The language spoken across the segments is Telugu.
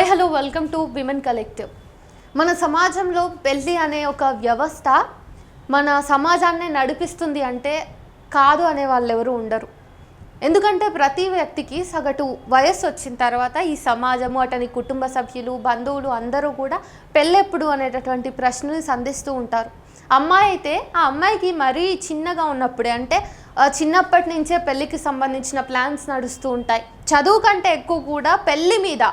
Hi hello welcome to women collective. మన సమాజంలో పెళ్ళి అనే ఒక వ్యవస్థ మన సమాజాన్ని నడిపిస్తుంది అంటే కాదు అనే వాళ్ళు ఎవరు ఉండరు. ఎందుకంటే ప్రతి వ్యక్తికి సగటు వయస్సు వచ్చిన తర్వాత ఈ సమాజము, అతని కుటుంబ సభ్యులు, బంధువులు అందరూ కూడా పెళ్ళెప్పుడు అనేటటువంటి ప్రశ్నని సంధిస్తూ ఉంటారు. అమ్మాయి అయితే ఆ అమ్మాయికి మరీ చిన్నగా ఉన్నప్పుడే, అంటే చిన్నప్పటి నుంచే పెళ్ళికి సంబంధించిన ప్లాన్స్ నడుస్తూ ఉంటాయి. చదువు కంటే ఎక్కువ కూడా పెళ్ళి మీద,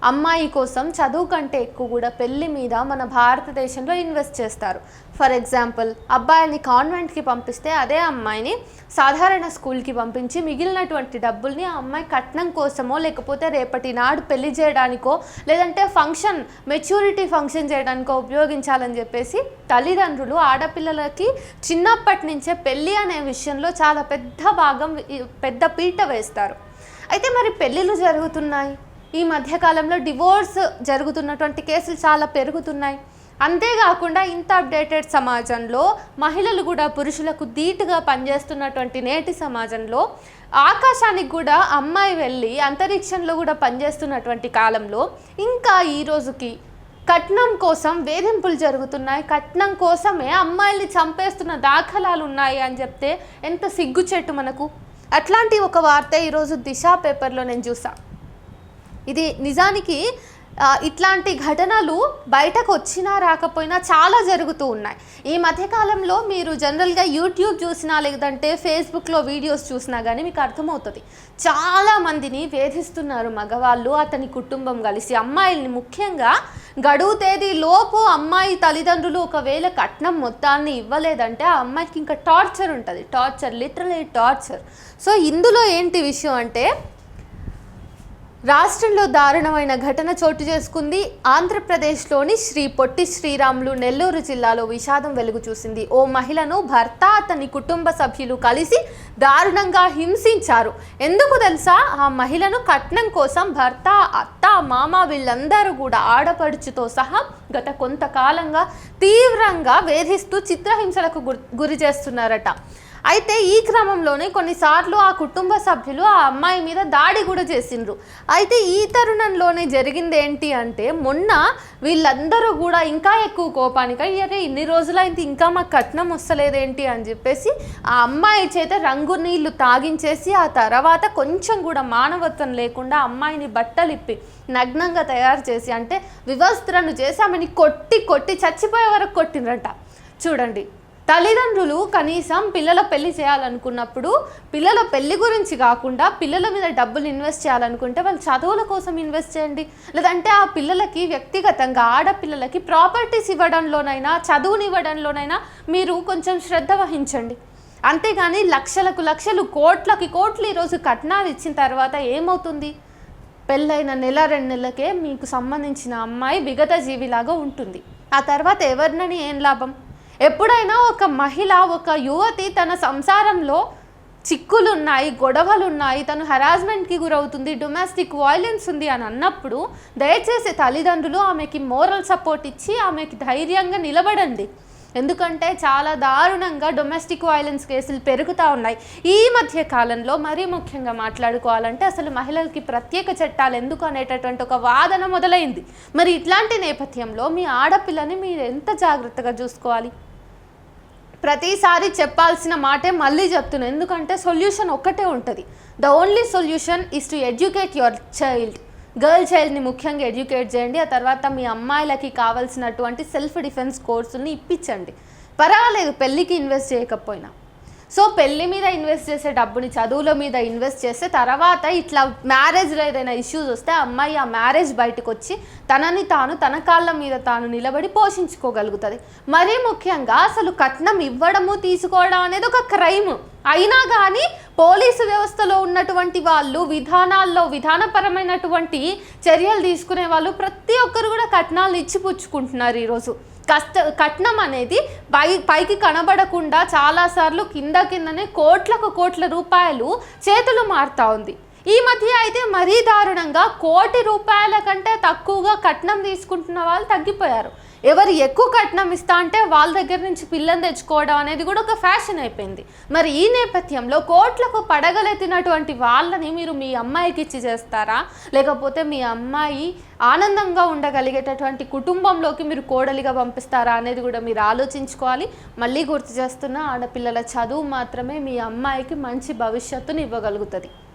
అమ్మాయి కోసం చదువు కంటే ఎక్కువ కూడా పెళ్ళి మీద మన భారతదేశంలో ఇన్వెస్ట్ చేస్తారు. ఫర్ ఎగ్జాంపుల్, అబ్బాయిని కాన్వెంట్కి పంపిస్తే అదే అమ్మాయిని సాధారణ స్కూల్కి పంపించి మిగిలినటువంటి డబ్బుల్ని ఆ అమ్మాయి కట్నం కోసమో, లేకపోతే రేపటి నాడు పెళ్లి చేయడానికో, లేదంటే మెచ్యూరిటీ ఫంక్షన్ చేయడానికో ఉపయోగించాలని చెప్పేసి తల్లిదండ్రులు ఆడపిల్లలకి చిన్నప్పటి నుంచే పెళ్ళి అనే విషయంలో చాలా పెద్ద పీట వేస్తారు. అయితే మరి పెళ్ళిళ్ళు జరుగుతున్నాయి, ఈ మధ్యకాలంలో డివోర్స్ జరుగుతున్నటువంటి కేసులు చాలా పెరుగుతున్నాయి. అంతేకాకుండా ఇంత అప్డేటెడ్ సమాజంలో మహిళలు కూడా పురుషులకు ధీటుగా పనిచేస్తున్నటువంటి నేటి సమాజంలో ఆకాశానికి కూడా అమ్మాయి వెళ్ళి అంతరిక్షంలో కూడా పనిచేస్తున్నటువంటి కాలంలో ఇంకా ఈ రోజుకి కట్నం కోసం వేధింపులు జరుగుతున్నాయి, కట్నం కోసమే అమ్మాయిల్ని చంపేస్తున్న దాఖలాలు ఉన్నాయి అని చెప్తే ఎంత సిగ్గుచెట్టు మనకు. అట్లాంటి ఒక వార్త ఈరోజు దిశ పేపర్లో నేను చూసా. ఇది నిజానికి ఇట్లాంటి ఘటనలు బయటకు వచ్చినా రాకపోయినా చాలా జరుగుతూ ఉన్నాయి. ఈ మధ్యకాలంలో మీరు జనరల్గా యూట్యూబ్ చూసినా, లేదంటే ఫేస్బుక్లో వీడియోస్ చూసినా కానీ మీకు అర్థమవుతుంది. చాలామందిని వేధిస్తున్నారు మగవాళ్ళు, అతని కుటుంబం కలిసి అమ్మాయిల్ని. ముఖ్యంగా గడువు తేదీ లోపు అమ్మాయి తల్లిదండ్రులు ఒకవేళ కట్నం మొత్తాన్ని ఇవ్వలేదంటే ఆ అమ్మాయికి ఇంకా టార్చర్ ఉంటుంది. Literally torture. సో ఇందులో ఏంటి విషయం అంటే, రాష్ట్రంలో దారుణమైన ఘటన చోటు చేసుకుంది. ఆంధ్రప్రదేశ్లోని శ్రీ పొట్టి శ్రీరాములు నెల్లూరు జిల్లాలో విషాదం వెలుగు చూసింది. ఓ మహిళను భర్త, అతని కుటుంబ సభ్యులు కలిసి దారుణంగా హింసించారు. ఎందుకు తెలుసా? ఆ మహిళను కట్నం కోసం భర్త, అత్త, మామ వీళ్ళందరూ కూడా ఆడపడుచుతో సహా గత కొంతకాలంగా తీవ్రంగా వేధిస్తూ చిత్రహింసలకు గురి చేస్తున్నారట. అయితే ఈ క్రమంలోనే కొన్నిసార్లు ఆ కుటుంబ సభ్యులు ఆ అమ్మాయి మీద దాడి కూడా చేసిండ్రు. అయితే ఈ తరుణంలోనే జరిగింది ఏంటి అంటే, మొన్న వీళ్ళందరూ కూడా ఇంకా ఎక్కువ కోపానికి అరే ఇన్ని రోజులైంది ఇంకా మాకు కట్నం వస్తలేదేంటి అని చెప్పేసి ఆ అమ్మాయి చేత రంగు నీళ్లు తాగించేసి, ఆ తర్వాత కొంచెం కూడా మానవత్వం లేకుండా అమ్మాయిని బట్టలిప్పి నగ్నంగా తయారు చేసి, అంటే వివస్త్రను చేసి ఆమెని కొట్టి చచ్చిపోయే వరకు కొట్టినరట. చూడండి, తల్లిదండ్రులు కనీసం పిల్లల పెళ్లి చేయాలనుకున్నప్పుడు పిల్లల పెళ్లి గురించి కాకుండా పిల్లల మీద డబ్బులు ఇన్వెస్ట్ చేయాలనుకుంటే వాళ్ళు చదువుల కోసం ఇన్వెస్ట్ చేయండి. లేదంటే ఆ పిల్లలకి వ్యక్తిగతంగా ఆడపిల్లలకి ప్రాపర్టీస్ ఇవ్వడంలోనైనా, చదువునివ్వడంలోనైనా మీరు కొంచెం శ్రద్ధ వహించండి. అంతేగాని లక్షలు, కోట్లు ఈరోజు కట్నాలు ఇచ్చిన తర్వాత ఏమవుతుంది? పెళ్ళైన నెల 2 నెలలకే మీకు సంబంధించిన అమ్మాయి విగత జీవిలాగా ఉంటుంది. ఆ తర్వాత ఎవరినని ఏం లాభం? ఎప్పుడైనా ఒక మహిళ, ఒక యువతి తన సంసారంలో చిక్కులున్నాయి, గొడవలున్నాయి, తను హెరాస్మెంట్కి గురవుతుంది, డొమెస్టిక్ వైలెన్స్ ఉంది అని అన్నప్పుడు దయచేసి తల్లిదండ్రులు ఆమెకి మోరల్ సపోర్ట్ ఇచ్చి ఆమెకి ధైర్యంగా నిలబడండి. ఎందుకంటే చాలా దారుణంగా డొమెస్టిక్ వైలెన్స్ కేసులు పెరుగుతూ ఉన్నాయి. ఈ మధ్య కాలంలో మరీ ముఖ్యంగా మాట్లాడుకోవాలంటే అసలు మహిళలకి ప్రత్యేక చట్టాలు ఎందుకు అనేటటువంటి ఒక వాదన మొదలైంది. మరి ఇట్లాంటి నేపథ్యంలో మీ ఆడపిల్లని మీరు ఎంత జాగ్రత్తగా చూసుకోవాలి? ప్రతిసారి చెప్పాల్సిన మాటే మళ్ళీ చెప్తున్నాను, ఎందుకంటే సొల్యూషన్ ఒక్కటే ఉంటుంది. The only solution is to educate your child. Girl చైల్డ్ని ముఖ్యంగా ఎడ్యుకేట్ చేయండి. ఆ తర్వాత మీ అమ్మాయిలకి కావాల్సినటువంటి సెల్ఫ్ డిఫెన్స్ కోర్సుని ఇప్పించండి. పర్వాలేదు పెళ్ళికి ఇన్వెస్ట్ చేయకపోయినా. సో పెళ్ళి మీద ఇన్వెస్ట్ చేసే డబ్బుని చదువుల మీద ఇన్వెస్ట్ చేస్తే తర్వాత ఇట్లా మ్యారేజ్లో ఏదైనా ఇష్యూస్ వస్తే అమ్మాయి ఆ మ్యారేజ్ బయటకు వచ్చి తన కాళ్ళ మీద తాను నిలబడి పోషించుకోగలుగుతుంది. మరీ ముఖ్యంగా అసలు కట్నం ఇవ్వడము, తీసుకోవడం అనేది ఒక క్రైమ్ అయినా కానీ పోలీసు వ్యవస్థలో ఉన్నటువంటి వాళ్ళు, విధానపరమైనటువంటి చర్యలు తీసుకునే వాళ్ళు ప్రతి ఒక్కరు కూడా కట్నాలు ఇచ్చిపుచ్చుకుంటున్నారు. ఈరోజు కట్నం అనేది పైకి కనబడకుండా చాలాసార్లు కిందనే కోట్ల రూపాయలు చేతులు మారుతూ ఉంది. ఈ మధ్య అయితే మరీ దారుణంగా 1 కోటి రూపాయల కంటే తక్కువగా కట్నం తీసుకుంటున్న వాళ్ళు తగ్గిపోయారు. ఎవరు ఎక్కువ కట్నం ఇస్తా అంటే వాళ్ళ దగ్గర నుంచి పిల్లని తెచ్చుకోవడం అనేది కూడా ఒక ఫ్యాషన్ అయిపోయింది. మరి ఈ నేపథ్యంలో కోట్లకు పడగలెత్తినటువంటి వాళ్ళని మీరు మీ అమ్మాయికి ఇచ్చి చేస్తారా, లేకపోతే మీ అమ్మాయి ఆనందంగా ఉండగలిగేటటువంటి కుటుంబంలోకి మీరు కోడలిగా పంపిస్తారా అనేది కూడా మీరు ఆలోచించుకోవాలి. మళ్ళీ గుర్తు చేస్తున్న, ఆడపిల్లల చదువు మాత్రమే మీ అమ్మాయికి మంచి భవిష్యత్తుని ఇవ్వగలుగుతుంది.